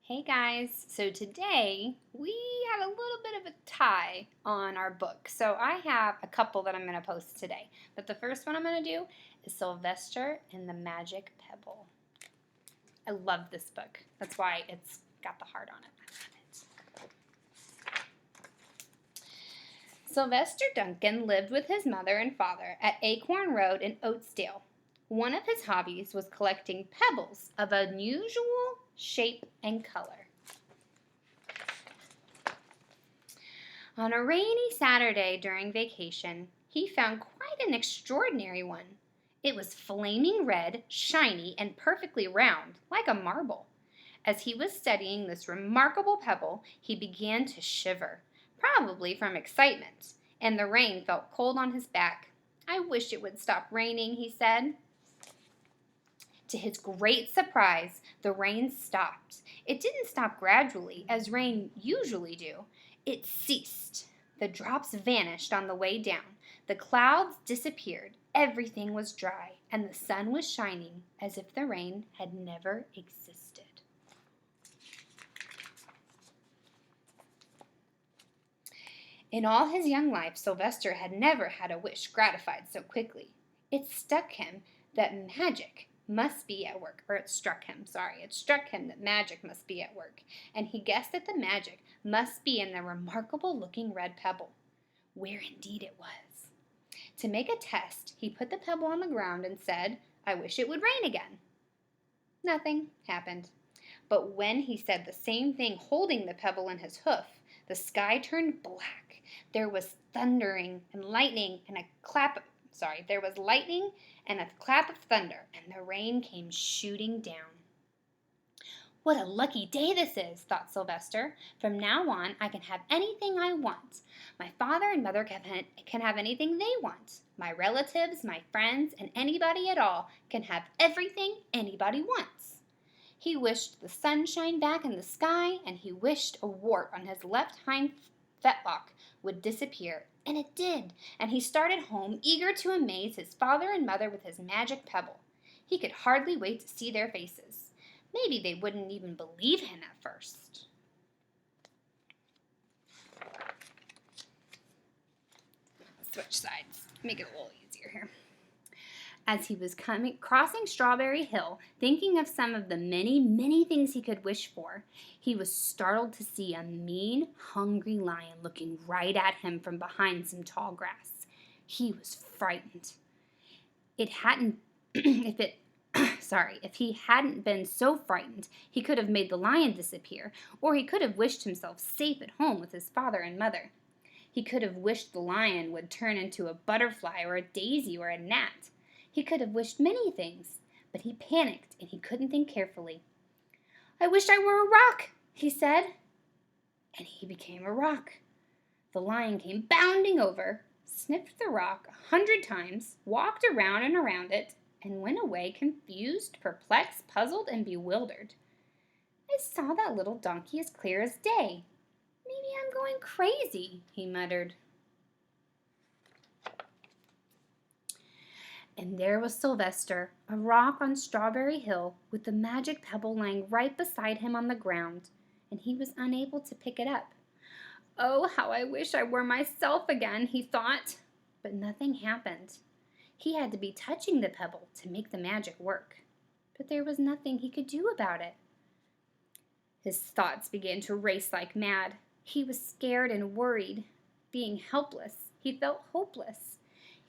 Hey guys, so today we had a little bit of a tie on our book. So I have a couple that I'm going to post today. But the first one I'm going to do is Sylvester and the Magic Pebble. I love this book. That's why it's got the heart on it. I love it. Sylvester Duncan lived with his mother and father at Acorn Road in Oatsdale. One of his hobbies was collecting pebbles of unusual shape and color. On a rainy Saturday during vacation, he found quite an extraordinary one. It was flaming red, shiny, and perfectly round, like a marble. As he was studying this remarkable pebble, he began to shiver, probably from excitement, and the rain felt cold on his back. "I wish it would stop raining," he said. To his great surprise, the rain stopped. It didn't stop gradually, as rain usually do. It ceased. The drops vanished on the way down. The clouds disappeared. Everything was dry, and the sun was shining as if the rain had never existed. In all his young life, Sylvester had never had a wish gratified so quickly. It struck him that magic must be at work, it struck him that magic must be at work, and he guessed that the magic must be in the remarkable looking red pebble, where indeed it was. To make a test, he put the pebble on the ground and said, "I wish it would rain again." Nothing happened. But when he said the same thing holding the pebble in his hoof, the sky turned black. There was thundering and lightning and there was lightning and a clap of thunder, and the rain came shooting down. "What a lucky day this is," thought Sylvester. "From now on I can have anything I want. My father and mother can have anything they want. My relatives, my friends, and anybody at all can have everything anybody wants." He wished the sunshine back in the sky, and he wished a wart on his left hind fetlock would disappear, and it did, and he started home, eager to amaze his father and mother with his magic pebble. He could hardly wait to see their faces. Maybe they wouldn't even believe him at first. Switch sides, make it a little easier here. As he was crossing Strawberry Hill, thinking of some of the many, many things he could wish for, he was startled to see a mean, hungry lion looking right at him from behind some tall grass. He was frightened. If he hadn't been so frightened, he could have made the lion disappear, or he could have wished himself safe at home with his father and mother. He could have wished the lion would turn into a butterfly or a daisy or a gnat. He could have wished many things, but he panicked and he couldn't think carefully. "I wish I were a rock," he said. And he became a rock. The lion came bounding over, sniffed the rock 100 times, walked around and around it, and went away confused, perplexed, puzzled, and bewildered. "I saw that little donkey as clear as day. Maybe I'm going crazy," he muttered. And there was Sylvester, a rock on Strawberry Hill, with the magic pebble lying right beside him on the ground, and he was unable to pick it up. "Oh, how I wish I were myself again," he thought. But nothing happened. He had to be touching the pebble to make the magic work. But there was nothing he could do about it. His thoughts began to race like mad. He was scared and worried. Being helpless, he felt hopeless.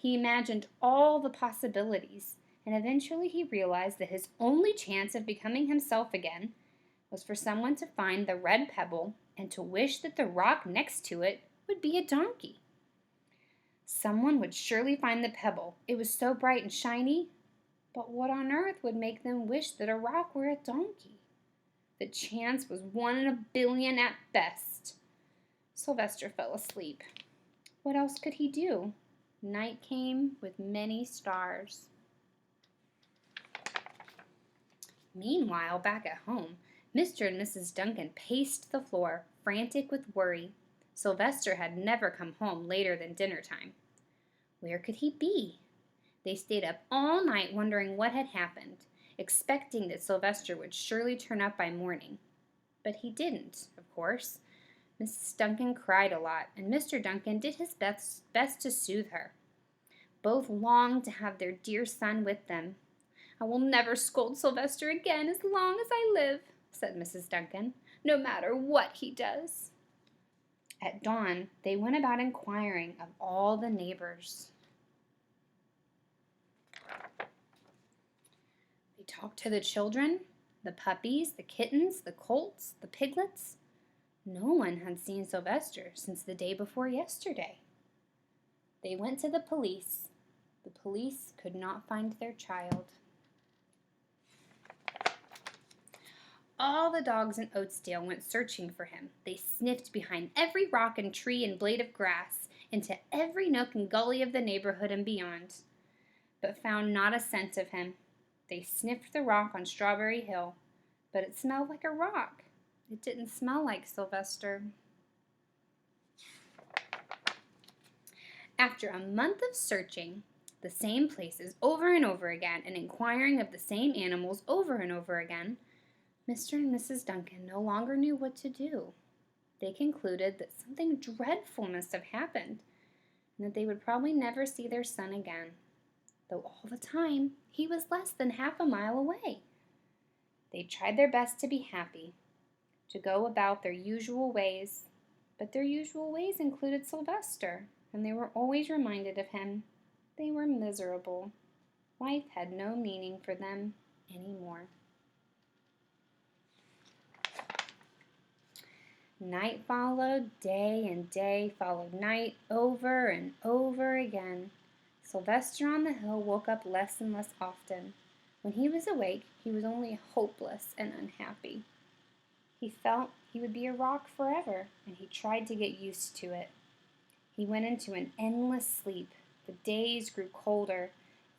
He imagined all the possibilities, and eventually he realized that his only chance of becoming himself again was for someone to find the red pebble and to wish that the rock next to it would be a donkey. Someone would surely find the pebble. It was so bright and shiny. But what on earth would make them wish that a rock were a donkey? The chance was 1 in a billion at best. Sylvester fell asleep. What else could he do? Night came with many stars. Meanwhile, back at home, Mr. and Mrs. Duncan paced the floor, frantic with worry. Sylvester had never come home later than dinner time. Where could he be? They stayed up all night wondering what had happened, expecting that Sylvester would surely turn up by morning. But he didn't, of course. Mrs. Duncan cried a lot, and Mr. Duncan did his best to soothe her. Both longed to have their dear son with them. "I will never scold Sylvester again as long as I live," said Mrs. Duncan, "no matter what he does." At dawn, they went about inquiring of all the neighbors. They talked to the children, the puppies, the kittens, the colts, the piglets. No one had seen Sylvester since the day before yesterday. They went to the police. The police could not find their child. All the dogs in Oatsdale went searching for him. They sniffed behind every rock and tree and blade of grass, into every nook and gully of the neighborhood and beyond, but found not a scent of him. They sniffed the rock on Strawberry Hill, but it smelled like a rock. It didn't smell like Sylvester. After a month of searching the same places over and over again and inquiring of the same animals over and over again, Mr. and Mrs. Duncan no longer knew what to do. They concluded that something dreadful must have happened, and that they would probably never see their son again, though all the time he was less than half a mile away. They tried their best to be happy, to go about their usual ways, but their usual ways included Sylvester, and they were always reminded of him. They were miserable. Life had no meaning for them anymore. Night followed day, and day followed night, over and over again. Sylvester on the hill woke up less and less often. When he was awake, he was only hopeless and unhappy. He felt he would be a rock forever, and he tried to get used to it. He went into an endless sleep. The days grew colder.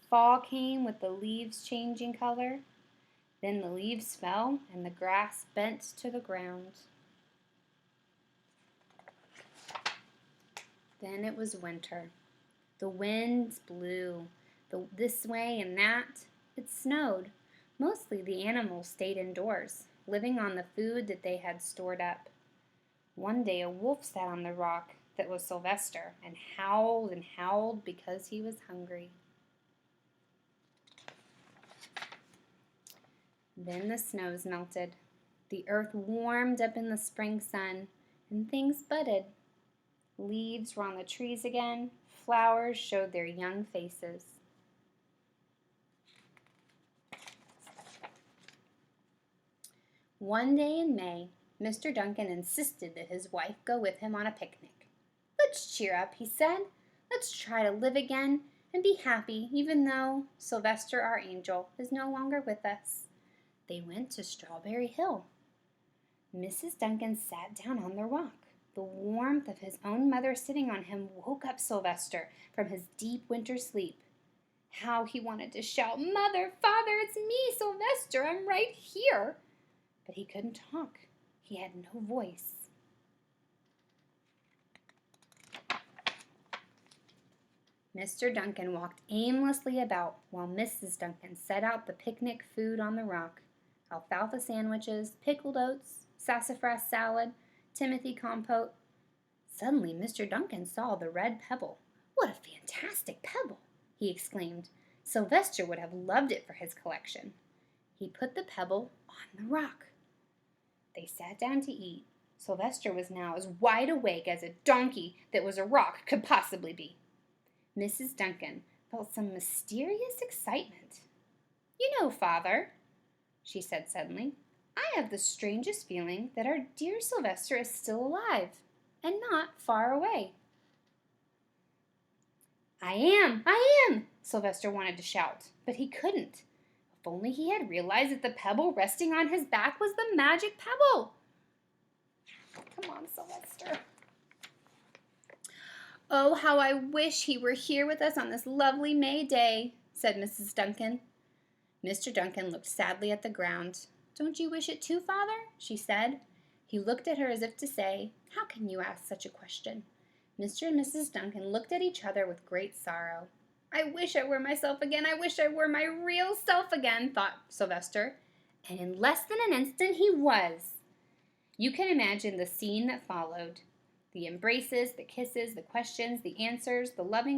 Fall came with the leaves changing color. Then the leaves fell, and the grass bent to the ground. Then it was winter. The winds blew this way and that. It snowed. Mostly the animals stayed indoors, living on the food that they had stored up. One day a wolf sat on the rock that was Sylvester and howled because he was hungry. Then the snows melted. The earth warmed up in the spring sun, and things budded. Leaves were on the trees again. Flowers showed their young faces. One day in May, Mr. Duncan insisted that his wife go with him on a picnic. "Let's cheer up," he said. "Let's try to live again and be happy, even though Sylvester, our angel, is no longer with us." They went to Strawberry Hill. Mrs. Duncan sat down on the rock. The warmth of his own mother sitting on him woke up Sylvester from his deep winter sleep. How he wanted to shout, "Mother, Father, it's me, Sylvester, I'm right here." But he couldn't talk. He had no voice. Mr. Duncan walked aimlessly about while Mrs. Duncan set out the picnic food on the rock. Alfalfa sandwiches, pickled oats, sassafras salad, Timothy compote. Suddenly Mr. Duncan saw the red pebble. "What a fantastic pebble!" he exclaimed. Sylvester would have loved it for his collection. He put the pebble on the rock. They sat down to eat. Sylvester was now as wide awake as a donkey that was a rock could possibly be. Mrs. Duncan felt some mysterious excitement. "You know, Father," she said suddenly, "I have the strangest feeling that our dear Sylvester is still alive and not far away." I am, Sylvester wanted to shout, but he couldn't. If only he had realized that the pebble resting on his back was the Magic Pebble. Come on, Sylvester. "Oh, how I wish he were here with us on this lovely May day," said Mrs. Duncan. Mr. Duncan looked sadly at the ground. "Don't you wish it too, Father?" she said. He looked at her as if to say, "How can you ask such a question?" Mr. and Mrs. Duncan looked at each other with great sorrow. "I wish I were myself again. I wish I were my real self again," thought Sylvester. And in less than an instant he was. You can imagine the scene that followed: the embraces, the kisses, the questions, the answers, the loving